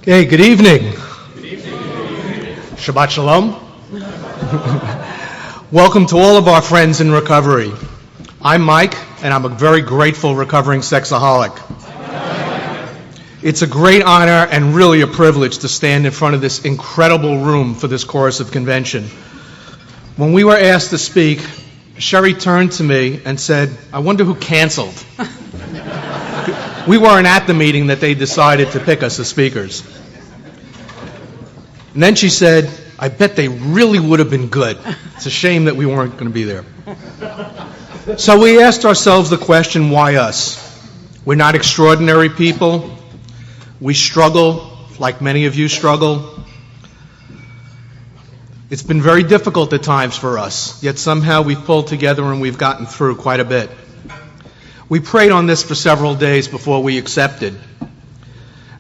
Okay, good evening. Shabbat Shalom. Welcome to all of our friends in recovery. I'm Mike, and I'm a very grateful recovering sexaholic. It's a great honor and really a privilege to stand in front of this incredible room for this course of convention. When we were asked to speak, Sherry turned to me and said, "I wonder who canceled." We weren't at the meeting that they decided to pick us as speakers. And then she said, "I bet they really would have been good. It's a shame that we weren't going to be there." So we asked ourselves the question, why us? We're not extraordinary people. We struggle like many of you struggle. It's been very difficult at times for us, yet somehow we've pulled together and we've gotten through quite a bit. We prayed on this for several days before we accepted.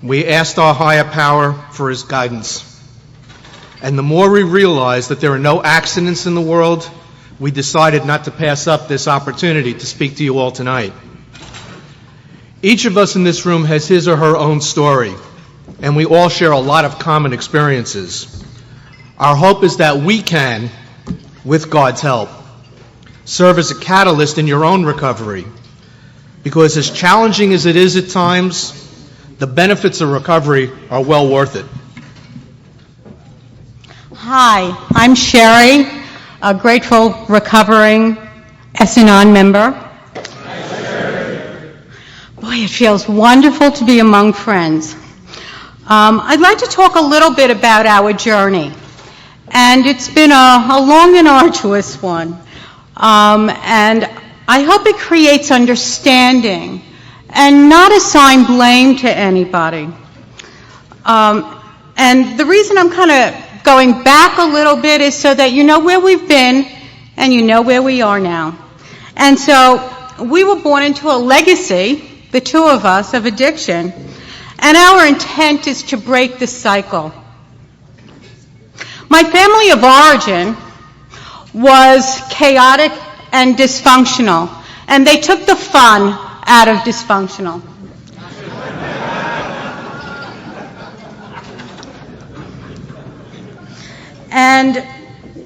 We asked our higher power for his guidance. And the more we realized that there are no accidents in the world, we decided not to pass up this opportunity to speak to you all tonight. Each of us in this room has his or her own story, and we all share a lot of common experiences. Our hope is that we can, with God's help, serve as a catalyst in your own recovery. Because as challenging as it is at times, the benefits of recovery are well worth it. Hi, I'm Sherry, a grateful recovering S-Anon member. Boy, it feels wonderful to be among friends. I'd like to talk a little bit about our journey. And it's been a long and arduous one. And I hope it creates understanding and not assign blame to anybody. And the reason I'm kind of going back a little bit is so that you know where we've been and you know where we are now. And so we were born into a legacy, the two of us, of addiction. And our intent is to break the cycle. My family of origin was chaotic and dysfunctional, and they took the fun out of dysfunctional. And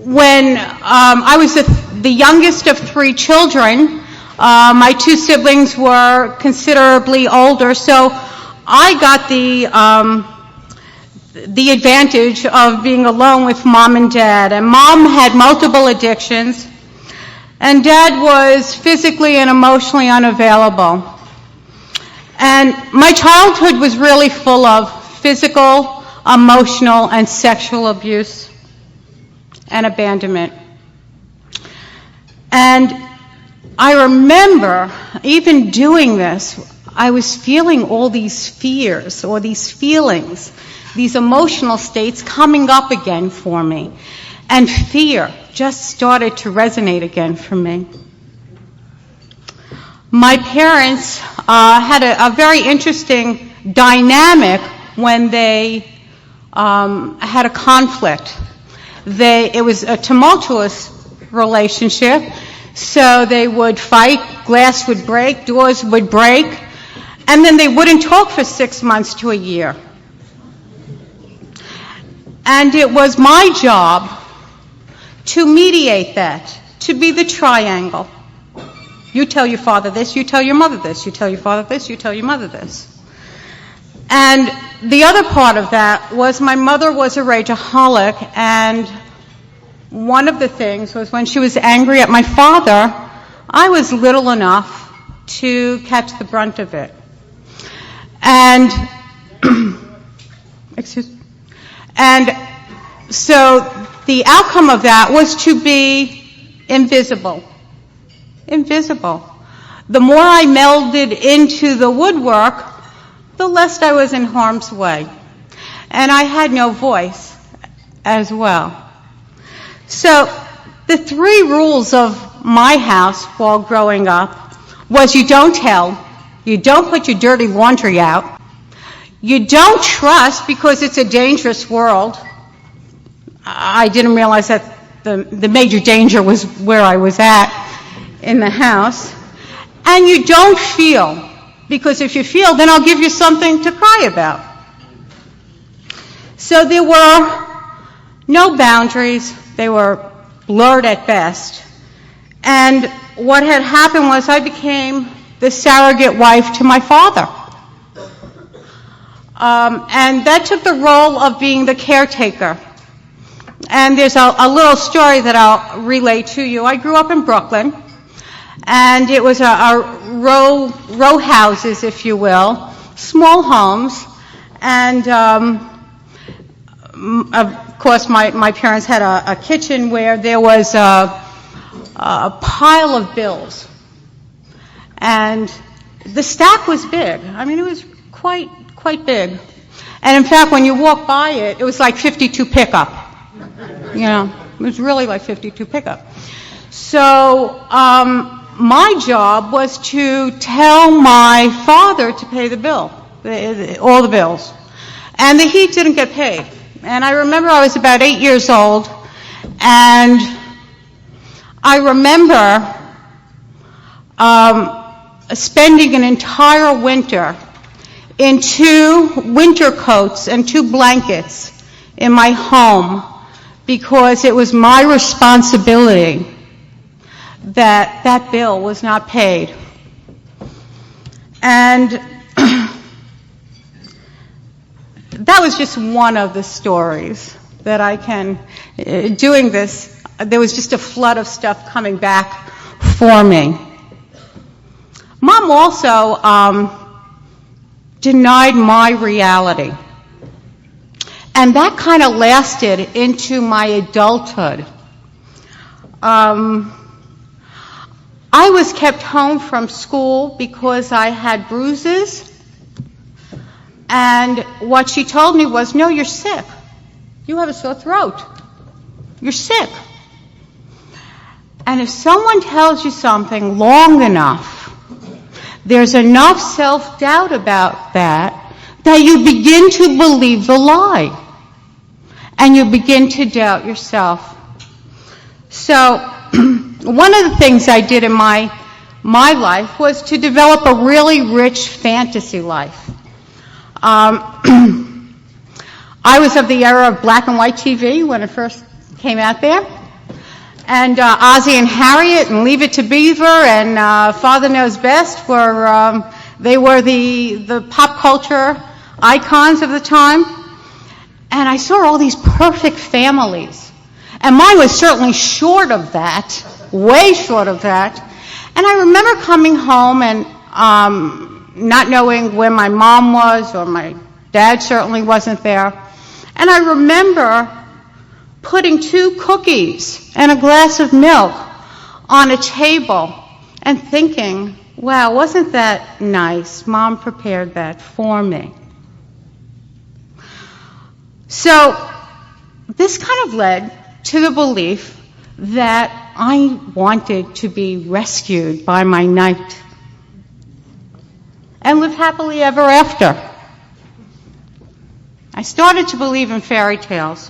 when I was the youngest of three children, my two siblings were considerably older, so I got the advantage of being alone with Mom and Dad. And Mom had multiple addictions, and Dad was physically and emotionally unavailable. And my childhood was really full of physical, emotional, and sexual abuse and abandonment. And I remember, even doing this, I was feeling all these fears or these feelings, these emotional states coming up again for me. And fear just started to resonate again for me. My parents had a very interesting dynamic when they had a conflict. It was a tumultuous relationship, so they would fight, glass would break, doors would break, and then they wouldn't talk for 6 months to a year. And it was my job to mediate that, to be the triangle. You tell your father this, you tell your mother this, you tell your father this, you tell your mother this. And the other part of that was my mother was a rageaholic, and one of the things was when she was angry at my father, I was little enough to catch the brunt of it. And, and so the outcome of that was to be invisible. Invisible. The more I melded into the woodwork, the less I was in harm's way. And I had no voice as well. So the three rules of my house while growing up was you don't tell, you don't put your dirty laundry out, you don't trust because it's a dangerous world. I didn't realize that the major danger was where I was at in the house. And you don't feel, because if you feel, then I'll give you something to cry about. So there were no boundaries. They were blurred at best. And what had happened was I became the surrogate wife to my father. And that took the role of being the caretaker. And there's a little story that I'll relay to you. I grew up in Brooklyn, and it was a row houses, if you will, small homes. And of course, my parents had a kitchen where there was a pile of bills. And the stack was big. I mean, it was quite big. And in fact, when you walk by it, it was like 52 pickup. You know, it was really like 52 pickup. So my job was to tell my father to pay the bill, all the bills. And he didn't get paid. And I remember I was about 8 years old, and I remember spending an entire winter in 2 winter coats and 2 blankets in my home, because it was my responsibility that that bill was not paid. And that was just one of the stories that I can, doing this, there was just a flood of stuff coming back for me. Mom also denied my reality. And that kind of lasted into my adulthood. I was kept home from school because I had bruises. And what she told me was, no, you're sick. You have a sore throat. You're sick. And if someone tells you something long enough, there's enough self-doubt about that you begin to believe the lie. And you begin to doubt yourself. So one of the things I did in my life was to develop a really rich fantasy life. I was of the era of black and white TV when it first came out there. And Ozzie and Harriet and Leave It to Beaver and Father Knows Best they were the pop culture icons of the time. And I saw all these perfect families. And mine was certainly short of that, way short of that. And I remember coming home and not knowing where my mom was, or my dad certainly wasn't there. And I remember putting 2 cookies and a glass of milk on a table and thinking, wow, wasn't that nice? Mom prepared that for me. So this kind of led to the belief that I wanted to be rescued by my knight and live happily ever after. I started to believe in fairy tales,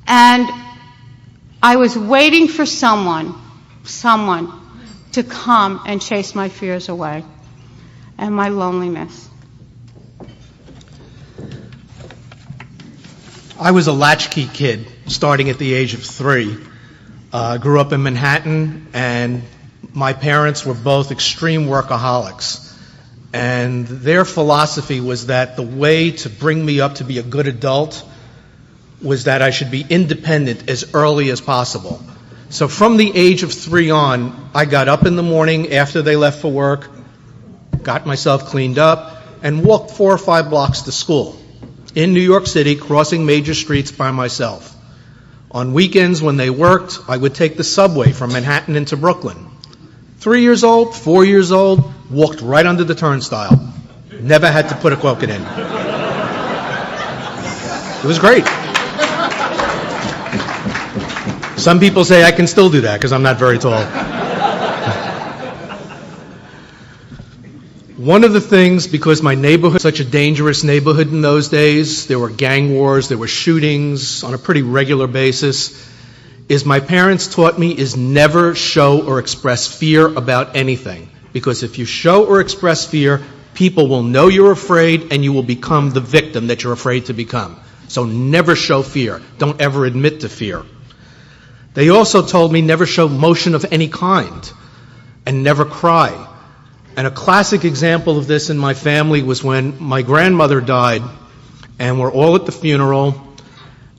and I was waiting for someone to come and chase my fears away and my loneliness. I was a latchkey kid starting at the age of 3. Grew up in Manhattan, and my parents were both extreme workaholics. And their philosophy was that the way to bring me up to be a good adult was that I should be independent as early as possible. So from the age of 3 on, I got up in the morning after they left for work, got myself cleaned up, and walked 4 or 5 blocks to school in New York City, crossing major streets by myself. On weekends when they worked, I would take the subway from Manhattan into Brooklyn. 3 years old, 4 years old, walked right under the turnstile. Never had to put a quokka in. It was great. Some people say I can still do that because I'm not very tall. One of the things, because my neighborhood was such a dangerous neighborhood in those days, there were gang wars, there were shootings on a pretty regular basis, is my parents taught me is never show or express fear about anything. Because if you show or express fear, people will know you're afraid and you will become the victim that you're afraid to become. So never show fear. Don't ever admit to fear. They also told me never show emotion of any kind and never cry. And a classic example of this in my family was when my grandmother died, and we're all at the funeral,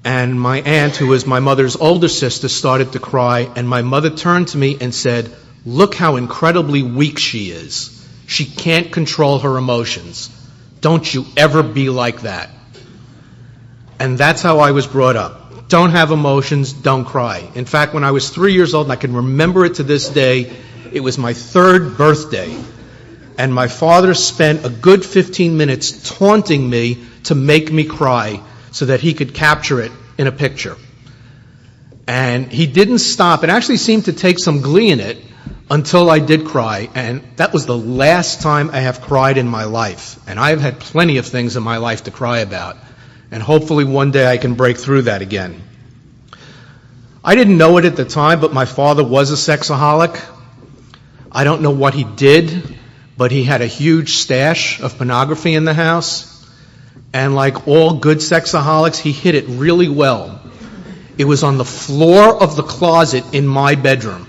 and my aunt, who was my mother's older sister, started to cry, and my mother turned to me and said, "Look how incredibly weak she is. She can't control her emotions. Don't you ever be like that." And that's how I was brought up. Don't have emotions, don't cry. In fact, when I was 3 years old, and I can remember it to this day, it was my 3rd birthday. And my father spent a good 15 minutes taunting me to make me cry so that he could capture it in a picture. And he didn't stop. It actually seemed to take some glee in it until I did cry. And that was the last time I have cried in my life. And I have had plenty of things in my life to cry about. And hopefully one day I can break through that again. I didn't know it at the time, but my father was a sexaholic. I don't know what he did, but he had a huge stash of pornography in the house. And like all good sexaholics, he hid it really well. It was on the floor of the closet in my bedroom.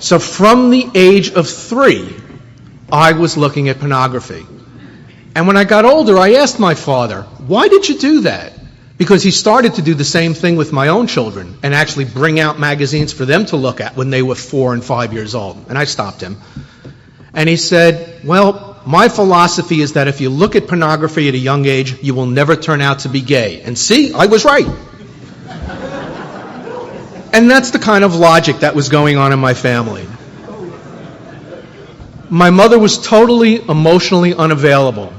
So from the age of 3, I was looking at pornography. And when I got older, I asked my father, "Why did you do that?" Because he started to do the same thing with my own children and actually bring out magazines for them to look at when they were 4 and 5 years old. And I stopped him. And he said, "Well, my philosophy is that if you look at pornography at a young age, you will never turn out to be gay." And see, I was right. And that's the kind of logic that was going on in my family. My mother was totally emotionally unavailable.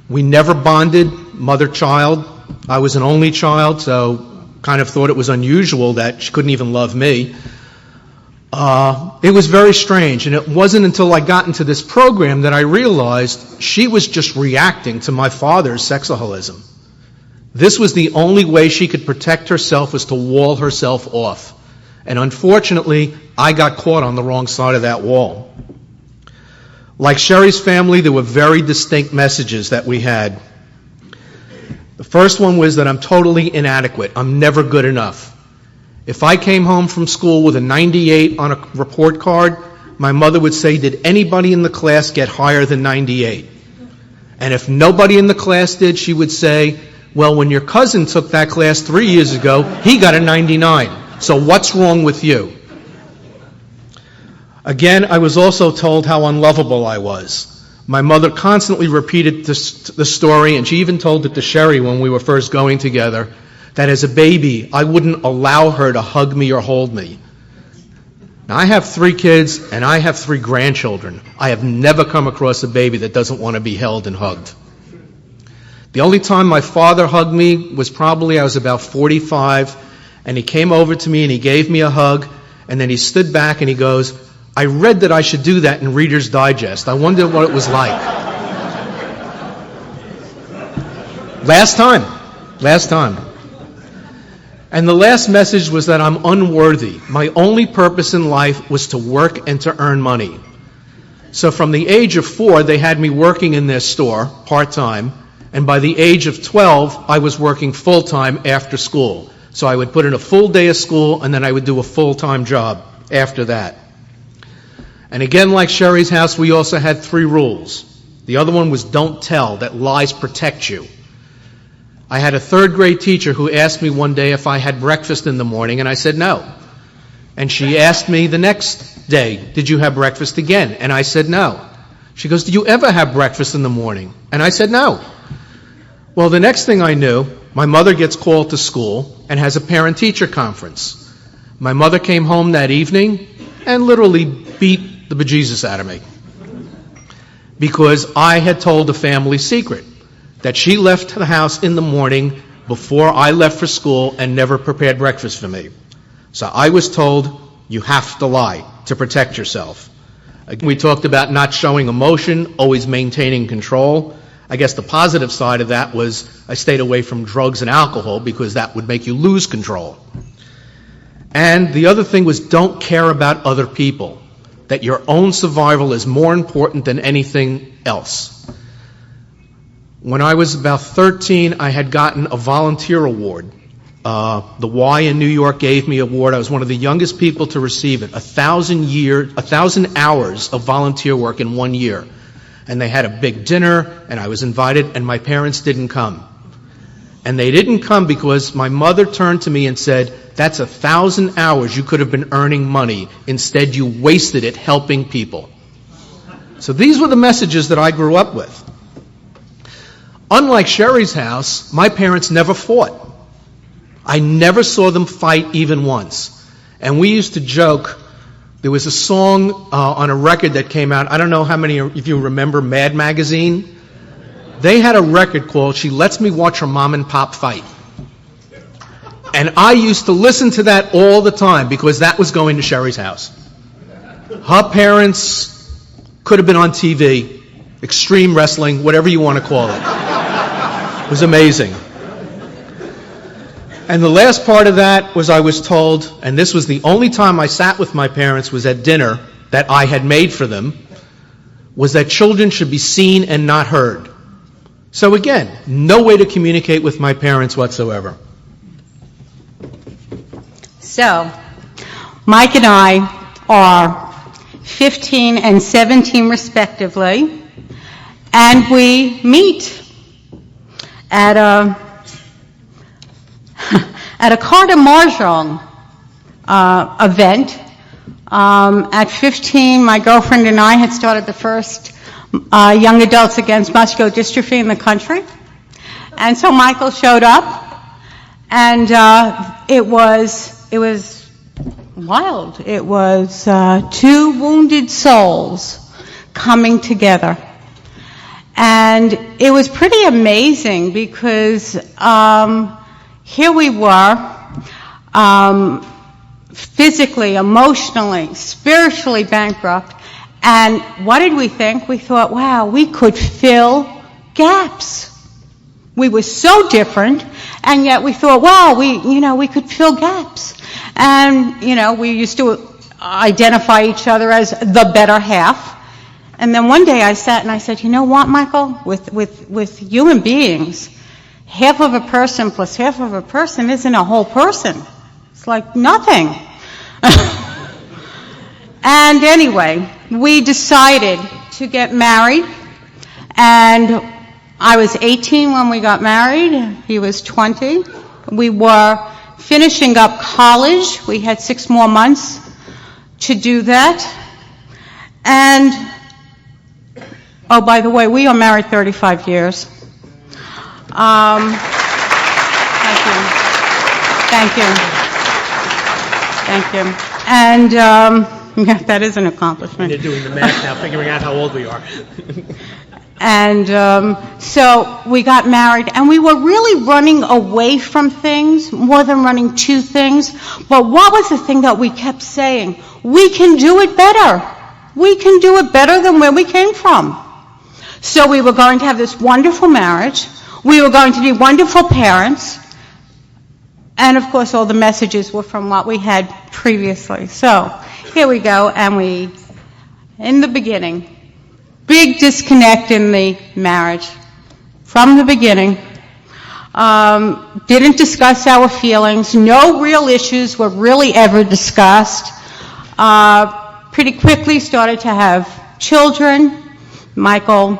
We never bonded, mother-child. I was an only child, so kind of thought it was unusual that she couldn't even love me. It was very strange, and it wasn't until I got into this program that I realized she was just reacting to my father's sexaholism. This was the only way she could protect herself, was to wall herself off. And unfortunately, I got caught on the wrong side of that wall. Like Sherry's family, there were very distinct messages that we had. The first one was that I'm totally inadequate. I'm never good enough. If I came home from school with a 98 on a report card, my mother would say, "Did anybody in the class get higher than 98? And if nobody in the class did, she would say, "Well, when your cousin took that class 3 years ago, he got a 99. So what's wrong with you?" Again, I was also told how unlovable I was. My mother constantly repeated the story, and she even told it to Sherry when we were first going together, that as a baby, I wouldn't allow her to hug me or hold me. Now, I have 3 kids, and I have 3 grandchildren. I have never come across a baby that doesn't want to be held and hugged. The only time my father hugged me was probably I was about 45, and he came over to me and he gave me a hug, and then he stood back and he goes, "I read that I should do that in Reader's Digest. I wondered what it was like." Last time. And the last message was that I'm unworthy. My only purpose in life was to work and to earn money. So from the age of 4, they had me working in their store part-time, and by the age of 12, I was working full-time after school. So I would put in a full day of school, and then I would do a full-time job after that. And again, like Sherry's house, we also had 3 rules. The other one was don't tell, that lies protect you. I had a 3rd grade teacher who asked me one day if I had breakfast in the morning, and I said no. And she asked me the next day, "Did you have breakfast again?" And I said no. She goes, "Do you ever have breakfast in the morning?" And I said no. Well, the next thing I knew, my mother gets called to school and has a parent-teacher conference. My mother came home that evening and literally beat the bejesus out of me because I had told a family secret that she left the house in the morning before I left for school and never prepared breakfast for me. So I was told, you have to lie to protect yourself. Again, we talked about not showing emotion, always maintaining control. I guess the positive side of that was I stayed away from drugs and alcohol because that would make you lose control. And the other thing was don't care about other people, that your own survival is more important than anything else. When I was about 13, I had gotten a volunteer award. The Y in New York gave me an award. I was one of the youngest people to receive it. 1,000 hours of volunteer work in 1 year. And they had a big dinner, and I was invited, and my parents didn't come. And they didn't come because my mother turned to me and said, "That's 1,000 hours you could have been earning money. Instead, you wasted it helping people." So these were the messages that I grew up with. Unlike Sherry's house, my parents never fought. I never saw them fight even once. And we used to joke, there was a song on a record that came out, I don't know how many of you remember Mad Magazine. They had a record called "She Lets Me Watch Her Mom and Pop Fight." And I used to listen to that all the time because that was going to Sherry's house. Her parents could have been on TV, extreme wrestling, whatever you want to call it. It was amazing. And the last part of that was I was told, and this was the only time I sat with my parents was at dinner that I had made for them, was that children should be seen and not heard. So again, no way to communicate with my parents whatsoever. So, Mike and I are 15 and 17 respectively, and we meet at a carte mahjong event. At 15, my girlfriend and I had started the first Young Adults Against Muscular Dystrophy in the country. And so Michael showed up, and it was wild. It was two wounded souls coming together. And it was pretty amazing because here we were, physically, emotionally, spiritually bankrupt. And what did we think? We thought, wow, we could fill gaps. We were so different, and yet we thought, wow, we could fill gaps. And, we used to identify each other as the better half. And then one day I sat and I said, you know what, Michael? With human beings, half of a person plus half of a person isn't a whole person. It's like nothing. And anyway, we decided to get married, and I was 18 when we got married. He was 20. We were finishing up college. We had 6 more months to do that. And, oh, by the way, we are married 35 years. Thank you. And, yeah, that is an accomplishment. They're doing the math now, figuring out how old we are. And so we got married, and we were really running away from things more than running to things. But what was the thing that we kept saying? We can do it better. We can do it better than where we came from. So we were going to have this wonderful marriage. We were going to be wonderful parents. And, of course, all the messages were from what we had previously. So here we go, and in the beginning, big disconnect in the marriage from the beginning. Didn't discuss our feelings. No real issues were really ever discussed. Pretty quickly started to have children. Michael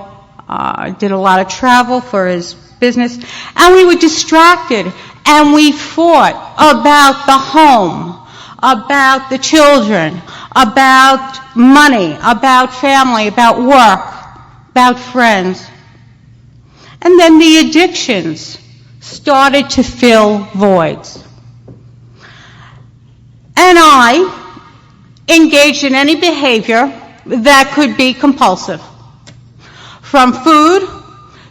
did a lot of travel for his business, and we were distracted, and we fought about the home, about the children, about money, about family, about work, about friends. And then the addictions started to fill voids. And I engaged in any behavior that could be compulsive. From food,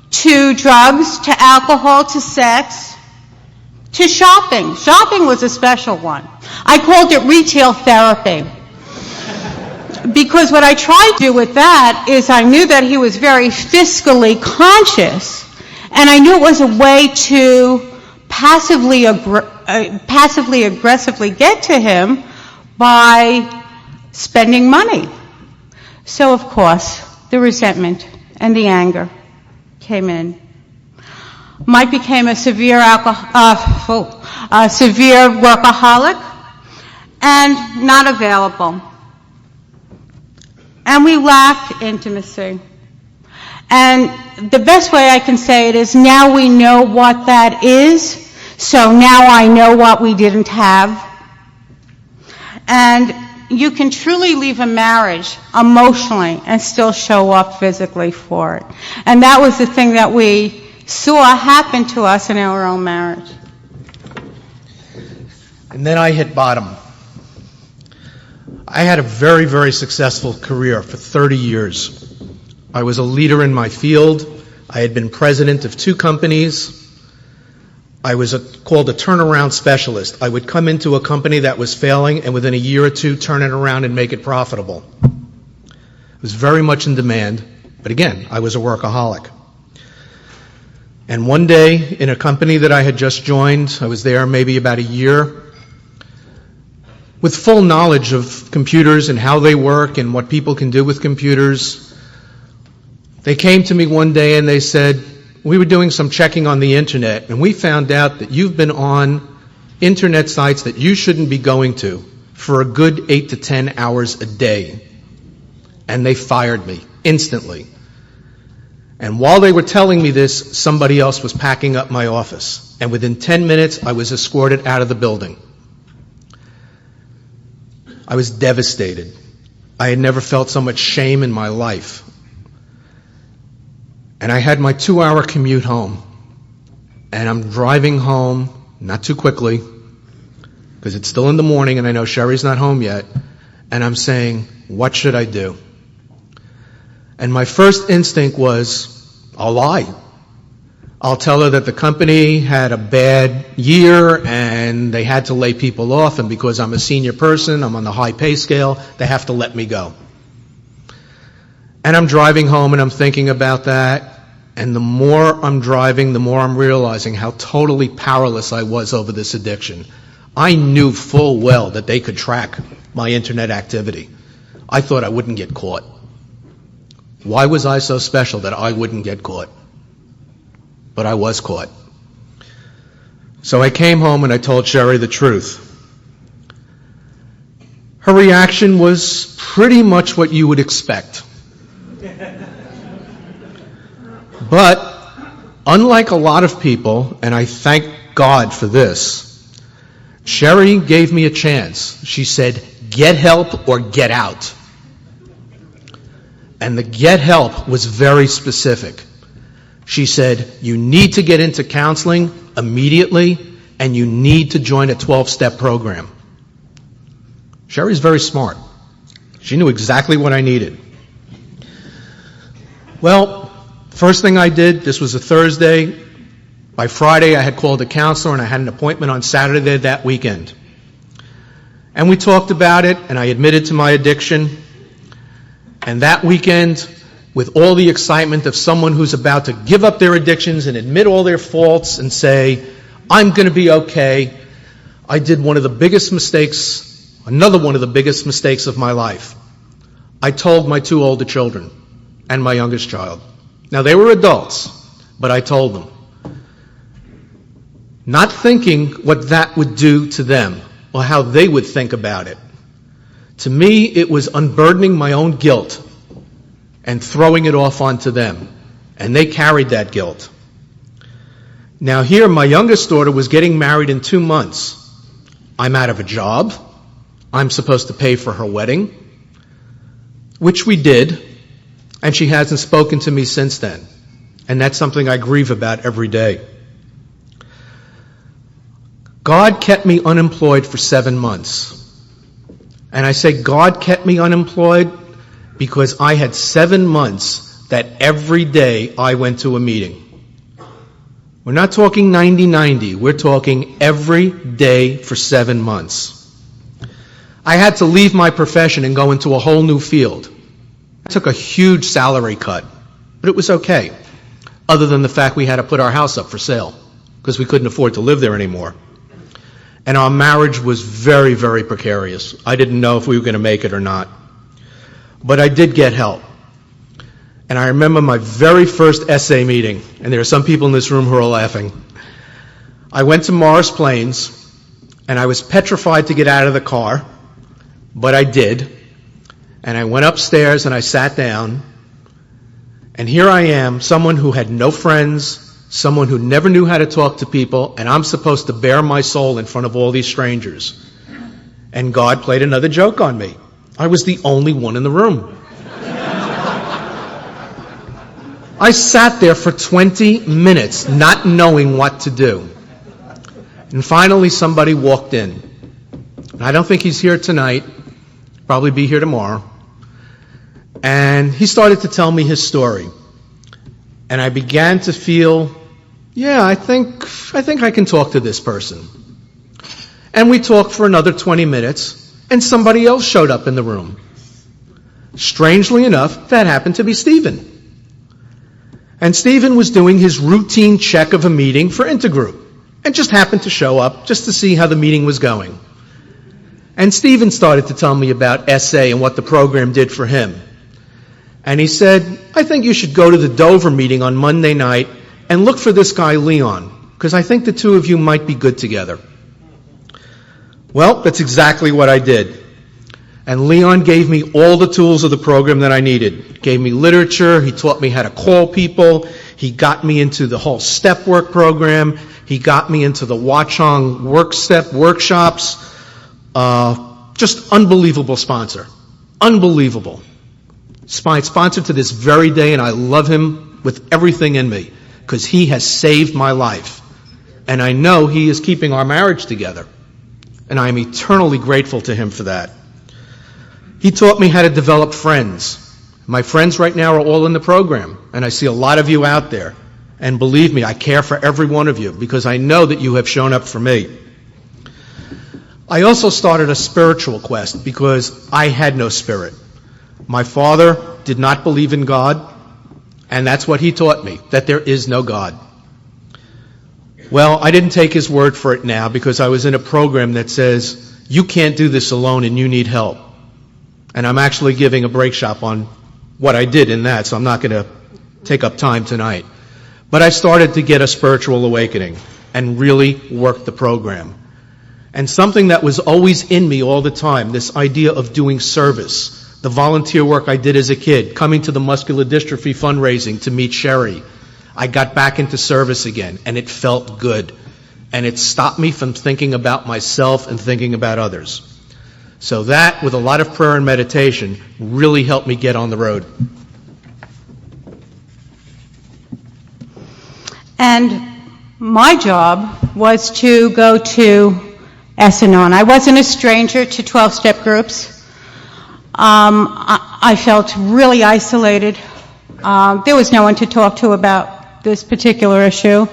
to drugs, to alcohol, to sex, to shopping. Shopping was a special one. I called it retail therapy. Because what I tried to do with that is I knew that he was very fiscally conscious, and I knew it was a way to passively aggressively get to him by spending money. So, of course, the resentment and the anger came in Mike became a severe severe workaholic and not available. And we lacked intimacy. And the best way I can say it is now we know what that is, so now I know what we didn't have. And you can truly leave a marriage emotionally and still show up physically for it. And that was the thing that we saw happen to us in our own marriage. And then I hit bottom. I had a very, very successful career for 30 years. I was a leader in my field. I had been president of 2 companies. I was called a turnaround specialist. I would come into a company that was failing and within a year or 2 turn it around and make it profitable. It was very much in demand, but again, I was a workaholic. And one day in a company that I had just joined, I was there maybe about a year, with full knowledge of computers and how they work and what people can do with computers. They came to me one day and they said, we were doing some checking on the internet and we found out that you've been on internet sites that you shouldn't be going to for a good 8 to 10 hours a day. And they fired me instantly. And while they were telling me this, somebody else was packing up my office. And within 10 minutes, I was escorted out of the building. I was devastated. I had never felt so much shame in my life. And I had my 2-hour commute home. And I'm driving home, not too quickly, because it's still in the morning and I know Sherry's not home yet. And I'm saying, what should I do? And my first instinct was, I'll lie. I'll tell her that the company had a bad year and they had to lay people off, and because I'm a senior person, I'm on the high pay scale, they have to let me go. And I'm driving home and I'm thinking about that, and the more I'm driving, the more I'm realizing how totally powerless I was over this addiction. I knew full well that they could track my internet activity. I thought I wouldn't get caught. Why was I so special that I wouldn't get caught? But I was caught. So I came home and I told Sherry the truth. Her reaction was pretty much what you would expect. But unlike a lot of people, and I thank God for this, Sherry gave me a chance. She said, get help or get out. And the get help was very specific. She said, you need to get into counseling immediately, and you need to join a 12-step program. Sherry's very smart. She knew exactly what I needed. Well, first thing I did, this was a Thursday. By Friday, I had called a counselor, and I had an appointment on Saturday that weekend. And we talked about it, and I admitted to my addiction. And that weekend, with all the excitement of someone who's about to give up their addictions and admit all their faults and say, I'm going to be okay, I did one of the biggest mistakes, another one of the biggest mistakes of my life. I told my 2 older children and my youngest child. Now, they were adults, but I told them. Not thinking what that would do to them or how they would think about it. To me, it was unburdening my own guilt and throwing it off onto them. And they carried that guilt. Now here, my youngest daughter was getting married in 2 months. I'm out of a job. I'm supposed to pay for her wedding, which we did, and she hasn't spoken to me since then. And that's something I grieve about every day. God kept me unemployed for 7 months. And I say God kept me unemployed because I had 7 months that every day I went to a meeting. We're not talking 90-90. We're talking every day for 7 months. I had to leave my profession and go into a whole new field. I took a huge salary cut, but it was okay, other than the fact we had to put our house up for sale because we couldn't afford to live there anymore. And our marriage was very, very precarious. I didn't know if we were going to make it or not. But I did get help. And I remember my very first essay meeting, and there are some people in this room who are laughing. I went to Morris Plains, and I was petrified to get out of the car, but I did. And I went upstairs and I sat down, and here I am, someone who had no friends, someone who never knew how to talk to people, and I'm supposed to bare my soul in front of all these strangers. And God played another joke on me. I was the only one in the room. I sat there for 20 minutes not knowing what to do. And finally somebody walked in. And I don't think he's here tonight. Probably be here tomorrow. And he started to tell me his story. And I began to feel, yeah, I think I can talk to this person. And we talked for another 20 minutes, and somebody else showed up in the room. Strangely enough, that happened to be Stephen. And Stephen was doing his routine check of a meeting for Intergroup, and just happened to show up just to see how the meeting was going. And Stephen started to tell me about SA and what the program did for him. And he said, I think you should go to the Dover meeting on Monday night and look for this guy Leon, because I think the two of you might be good together. Well, that's exactly what I did. And Leon gave me all the tools of the program that I needed. Gave me literature, he taught me how to call people, he got me into the whole step work program, he got me into the Watchung work step workshops. Just unbelievable sponsor. Unbelievable. Sponsored to this very day, and I love him with everything in me, because he has saved my life. And I know he is keeping our marriage together. And I am eternally grateful to him for that. He taught me how to develop friends. My friends right now are all in the program, and I see a lot of you out there. And believe me, I care for every one of you, because I know that you have shown up for me. I also started a spiritual quest, because I had no spirit. My father did not believe in God, and that's what he taught me, that there is no God. Well, I didn't take his word for it now, because I was in a program that says, you can't do this alone and you need help. And I'm actually giving a break shop on what I did in that, so I'm not going to take up time tonight. But I started to get a spiritual awakening and really worked the program. And something that was always in me all the time, this idea of doing service, the volunteer work I did as a kid, coming to the muscular dystrophy fundraising to meet Sherry. I got back into service again, and it felt good. And it stopped me from thinking about myself and thinking about others. So that, with a lot of prayer and meditation, really helped me get on the road. And my job was to go to S-Anon. I wasn't a stranger to 12-step groups. I felt really isolated. There was no one to talk to about this particular issue.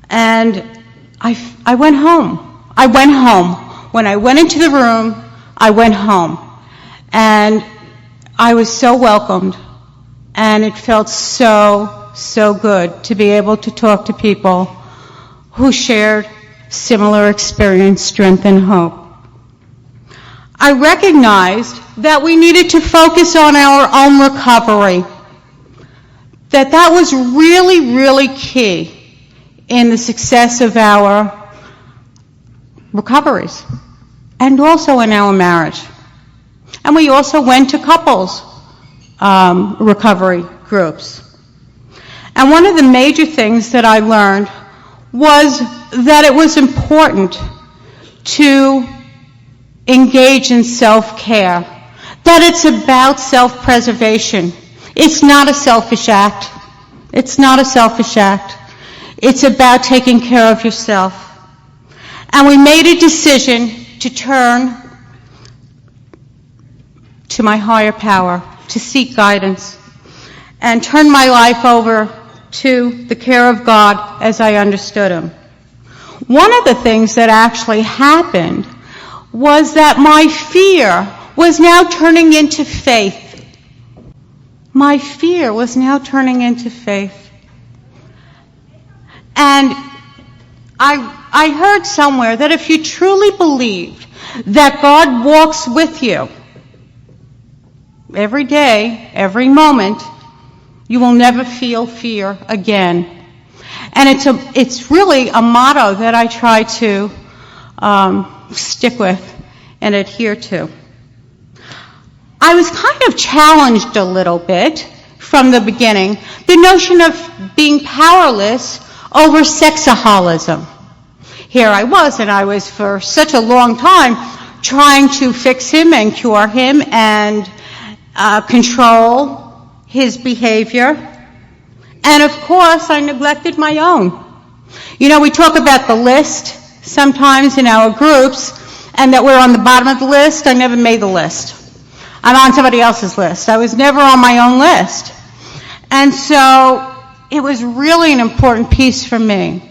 And I went home. I went home. When I went into the room, I went home. And I was so welcomed. And it felt so good to be able to talk to people who shared similar experience, strength, and hope. I recognized that we needed to focus on our own recovery. That was really key in the success of our recoveries and also in our marriage. And we also went to couples recovery groups. And one of the major things that I learned was that it was important to engage in self-care, that it's about self-preservation. It's not a selfish act. It's not a selfish act. It's about taking care of yourself. And we made a decision to turn to my higher power, to seek guidance, and turn my life over to the care of God as I understood Him. One of the things that actually happened was that my fear was now turning into faith. My fear was now turning into faith. And I heard somewhere that if you truly believed that God walks with you every day, every moment, You will never feel fear again. And it's really a motto that I try to stick with and adhere to. I was kind of challenged a little bit from the beginning, the notion of being powerless over sexaholism. Here I was for such a long time trying to fix him and cure him and control his behavior. And of course, I neglected my own. You know, we talk about the list sometimes in our groups, and that we're on the bottom of the list. I never made the list. I'm on somebody else's list. I was never on my own list. And so it was really an important piece for me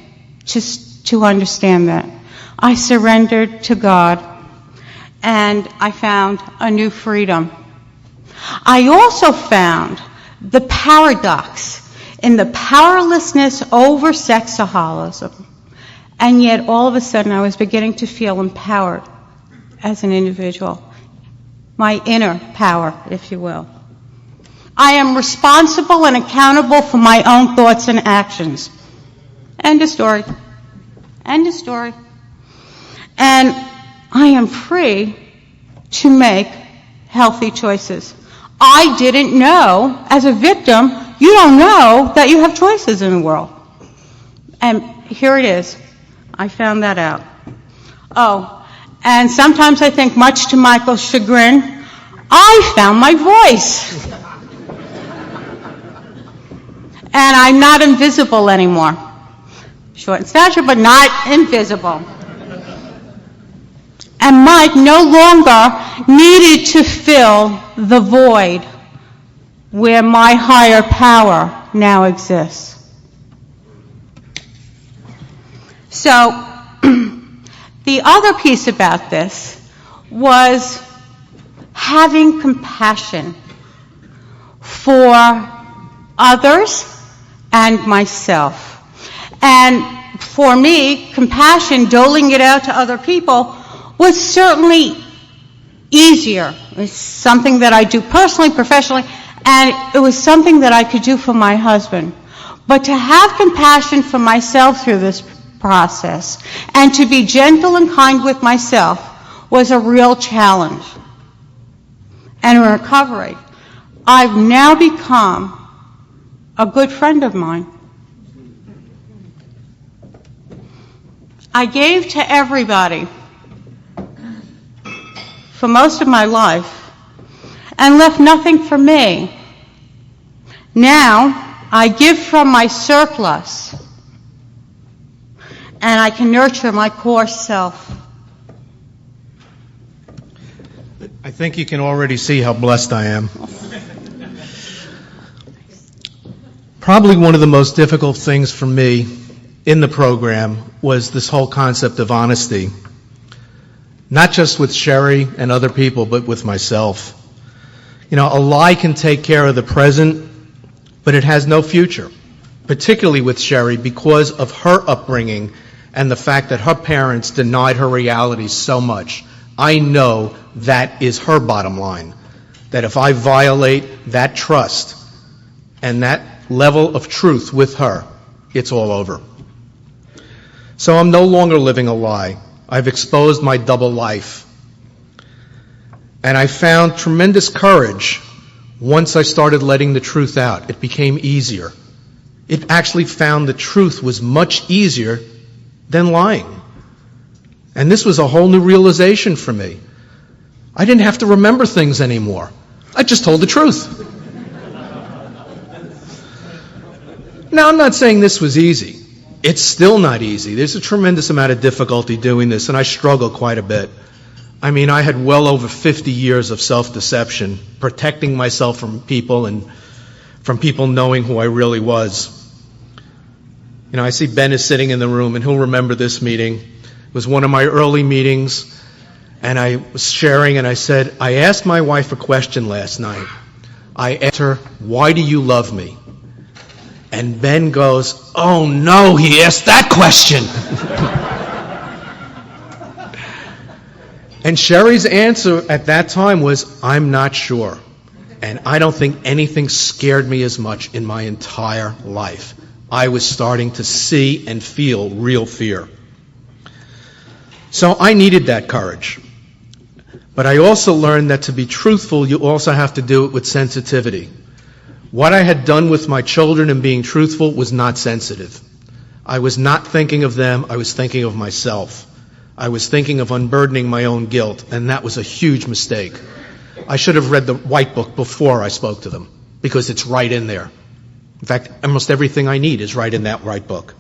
just to understand that. I surrendered to God, and I found a new freedom. I also found the paradox in the powerlessness over sexaholism, and yet all of a sudden I was beginning to feel empowered as an individual. My inner power, if you will. I am responsible and accountable for my own thoughts and actions. End of story. End of story. And I am free to make healthy choices. I didn't know, as a victim, you don't know that you have choices in the world. And here it is. I found that out. Oh, and sometimes I think, much to Michael's chagrin, I found my voice. And I'm not invisible anymore. Short in stature, but not invisible. And Mike no longer needed to fill the void where my higher power now exists. So, the other piece about this was having compassion for others and myself. And for me, compassion, doling it out to other people, was certainly easier. It's something that I do personally, professionally, and it was something that I could do for my husband. But to have compassion for myself through this process and to be gentle and kind with myself was a real challenge. And in recovery, I've now become a good friend of mine. I gave to everybody for most of my life and left nothing for me. Now, I give from my surplus, and I can nurture my core self. I think you can already see how blessed I am. Probably one of the most difficult things for me in the program was this whole concept of honesty. Not just with Sherry and other people, but with myself. You know, a lie can take care of the present, but it has no future, particularly with Sherry because of her upbringing and the fact that her parents denied her reality so much. I know that is her bottom line, that if I violate that trust and that level of truth with her, it's all over. So I'm no longer living a lie. I've exposed my double life. And I found tremendous courage once I started letting the truth out. It became easier. It actually found the truth was much easier than lying. And this was a whole new realization for me. I didn't have to remember things anymore. I just told the truth. Now, I'm not saying this was easy. It's still not easy. There's a tremendous amount of difficulty doing this, and I struggle quite a bit. I mean, I had well over 50 years of self-deception, protecting myself from people and from people knowing who I really was. You know, I see Ben is sitting in the room, and he'll remember this meeting. It was one of my early meetings, and I was sharing, and I said, I asked my wife a question last night. I asked her, why do you love me? And Ben goes, oh no, he asked that question. And Sherry's answer at that time was, I'm not sure. And I don't think anything scared me as much in my entire life. I was starting to see and feel real fear. So I needed that courage. But I also learned that to be truthful, you also have to do it with sensitivity. What I had done with my children and being truthful was not sensitive. I was not thinking of them, I was thinking of myself. I was thinking of unburdening my own guilt, and that was a huge mistake. I should have read the White Book before I spoke to them, because it's right in there. In fact, almost everything I need is right in that White Book.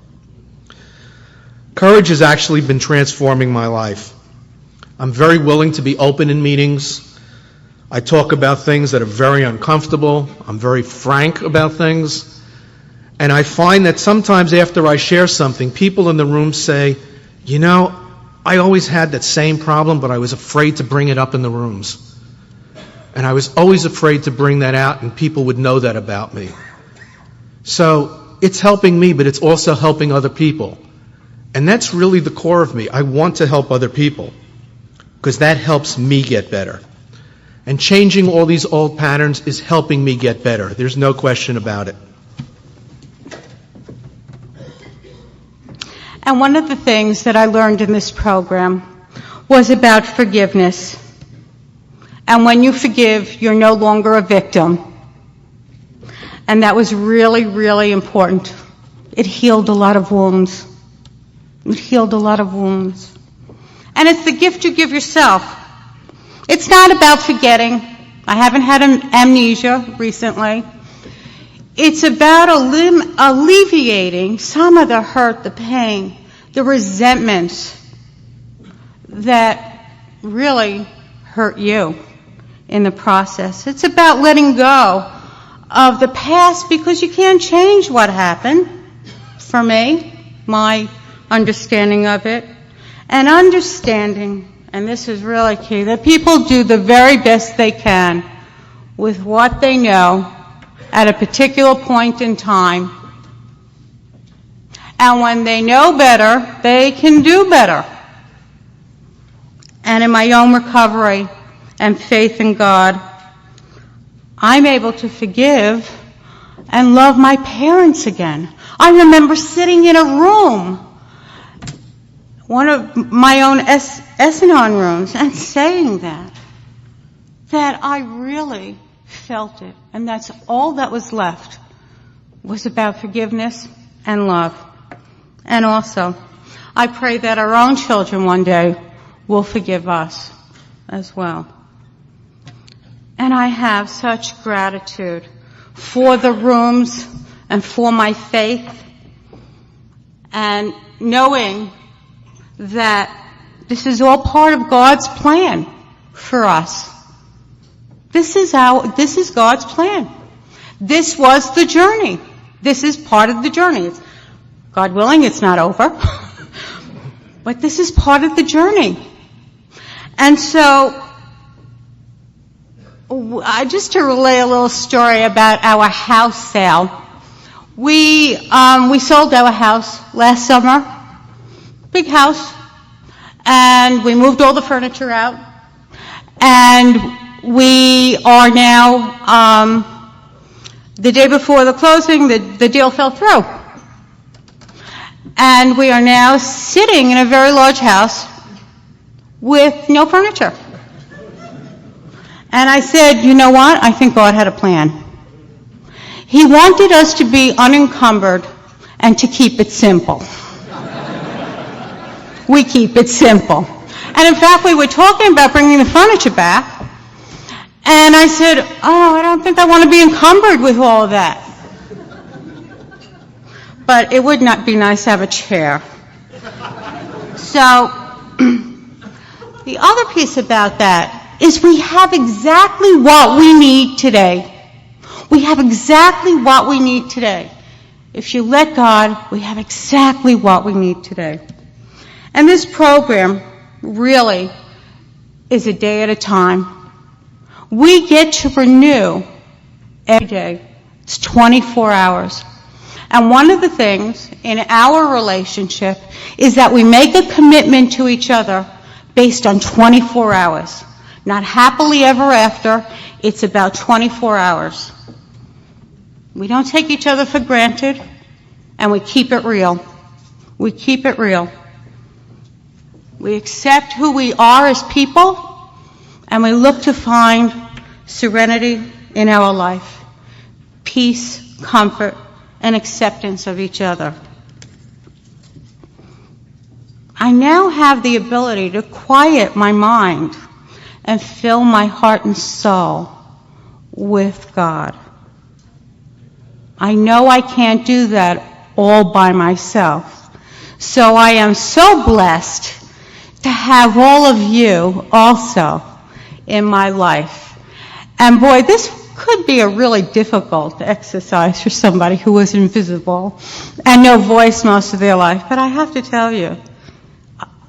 Courage has actually been transforming my life. I'm very willing to be open in meetings. I talk about things that are very uncomfortable. I'm very frank about things. And I find that sometimes after I share something, people in the room say, you know, I always had that same problem, but I was afraid to bring it up in the rooms. And I was always afraid to bring that out, and people would know that about me. So it's helping me, but it's also helping other people. And that's really the core of me. I want to help other people, because that helps me get better. And changing all these old patterns is helping me get better. There's no question about it. And one of the things that I learned in this program was about forgiveness. And when you forgive, you're no longer a victim. And that was really, really important. It healed a lot of wounds. It healed a lot of wounds. And it's the gift you give yourself. It's not about forgetting. I haven't had amnesia recently. It's about alleviating some of the hurt, the pain, the resentments that really hurt you in the process. It's about letting go of the past, because you can't change what happened. For me, my understanding of it, and understanding, and this is really key, that people do the very best they can with what they know at a particular point in time. And when they know better, they can do better. And in my own recovery and faith in God, I'm able to forgive and love my parents again. I remember sitting in a room, one of my own S-Anon rooms, and saying that I really felt it. And that's all that was left, was about forgiveness and love. And also, I pray that our own children one day will forgive us as well. And I have such gratitude for the rooms and for my faith, and knowing that this is all part of God's plan for us. This is God's plan. This was the journey. This is part of the journey. God willing, it's not over. But this is part of the journey. And so, just to relay a little story about our house sale. We sold our house last summer. Big house. And we moved all the furniture out. And we are now, the day before the closing, the deal fell through. And we are now sitting in a very large house with no furniture. And I said, you know what? I think God had a plan. He wanted us to be unencumbered and to keep it simple. We keep it simple. And in fact, we were talking about bringing the furniture back. And I said, I don't think I want to be encumbered with all of that. But it would not be nice to have a chair. So, the other piece about that is we have exactly what we need today. We have exactly what we need today. If you let God, we have exactly what we need today. And this program really is a day at a time. We get to renew every day. It's 24 hours. And one of the things in our relationship is that we make a commitment to each other based on 24 hours. not happily ever after. It's about 24 hours. We don't take each other for granted, and we keep it real. We keep it real. We accept who we are as people, and we look to find serenity in our life, peace, comfort, and acceptance of each other. I now have the ability to quiet my mind and fill my heart and soul with God. I know I can't do that all by myself. So I am so blessed to have all of you also in my life. And boy, this could be a really difficult exercise for somebody who was invisible and no voice most of their life. But I have to tell you,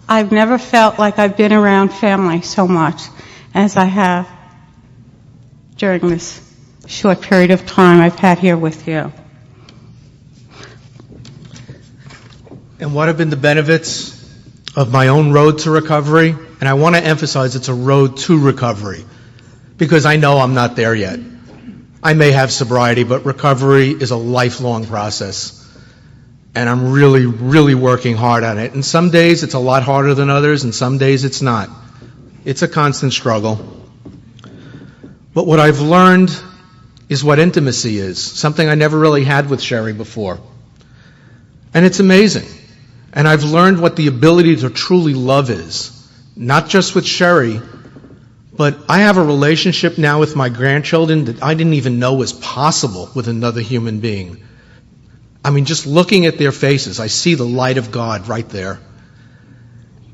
I've never felt like I've been around family so much as I have during this short period of time I've had here with you. And what have been the benefits of my own road to recovery? And I want to emphasize it's a road to recovery, because I know I'm not there yet. I may have sobriety, but recovery is a lifelong process. And I'm really, really working hard on it. And some days it's a lot harder than others, and some days it's not. It's a constant struggle. But what I've learned is what intimacy is, something I never really had with Sherry before. And it's amazing. And I've learned what the ability to truly love is, not just with Sherry, but I have a relationship now with my grandchildren that I didn't even know was possible with another human being. I mean, just looking at their faces, I see the light of God right there.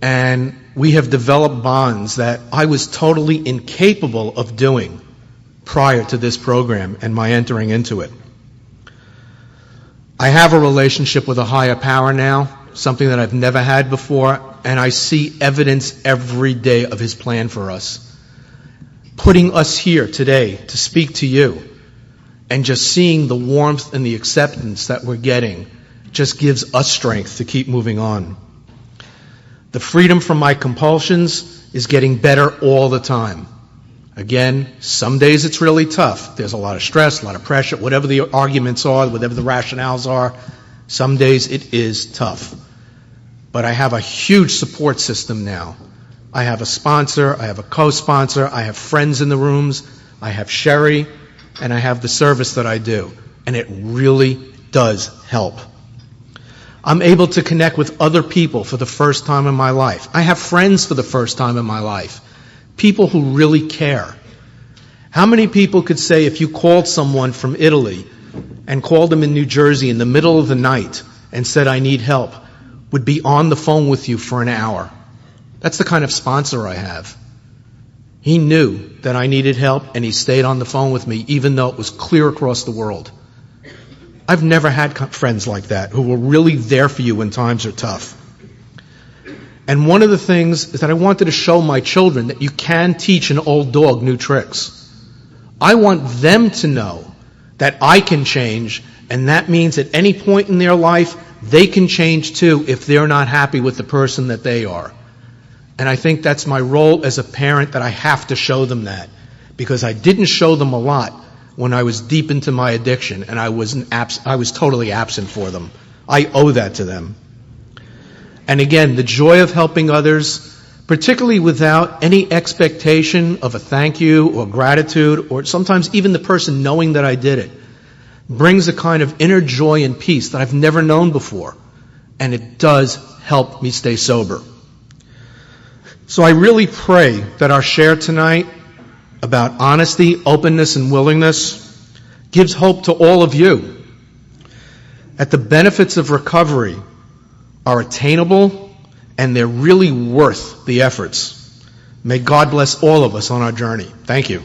And we have developed bonds that I was totally incapable of doing prior to this program and my entering into it. I have a relationship with a higher power now, something that I've never had before, and I see evidence every day of His plan for us. Putting us here today to speak to you, and just seeing the warmth and the acceptance that we're getting just gives us strength to keep moving on. The freedom from my compulsions is getting better all the time. Again, some days it's really tough. There's a lot of stress, a lot of pressure, whatever the arguments are, whatever the rationales are. Some days it is tough. But I have a huge support system now. I have a sponsor, I have a co-sponsor, I have friends in the rooms, I have Sherry, and I have the service that I do. And it really does help. I'm able to connect with other people for the first time in my life. I have friends for the first time in my life. People who really care. How many people could say if you called someone from Italy and called them in New Jersey in the middle of the night and said, I need help, would be on the phone with you for an hour? That's the kind of sponsor I have. He knew that I needed help, and he stayed on the phone with me, even though it was clear across the world. I've never had friends like that who were really there for you when times are tough. And one of the things is that I wanted to show my children that you can teach an old dog new tricks. I want them to know that I can change, and that means at any point in their life, they can change too if they're not happy with the person that they are. And I think that's my role as a parent, that I have to show them that. Because I didn't show them a lot when I was deep into my addiction, and I was totally absent for them. I owe that to them. And again, the joy of helping others, particularly without any expectation of a thank you or gratitude, or sometimes even the person knowing that I did it, brings a kind of inner joy and peace that I've never known before. And it does help me stay sober. So I really pray that our share tonight about honesty, openness, and willingness gives hope to all of you that the benefits of recovery are attainable and they're really worth the efforts. May God bless all of us on our journey. Thank you.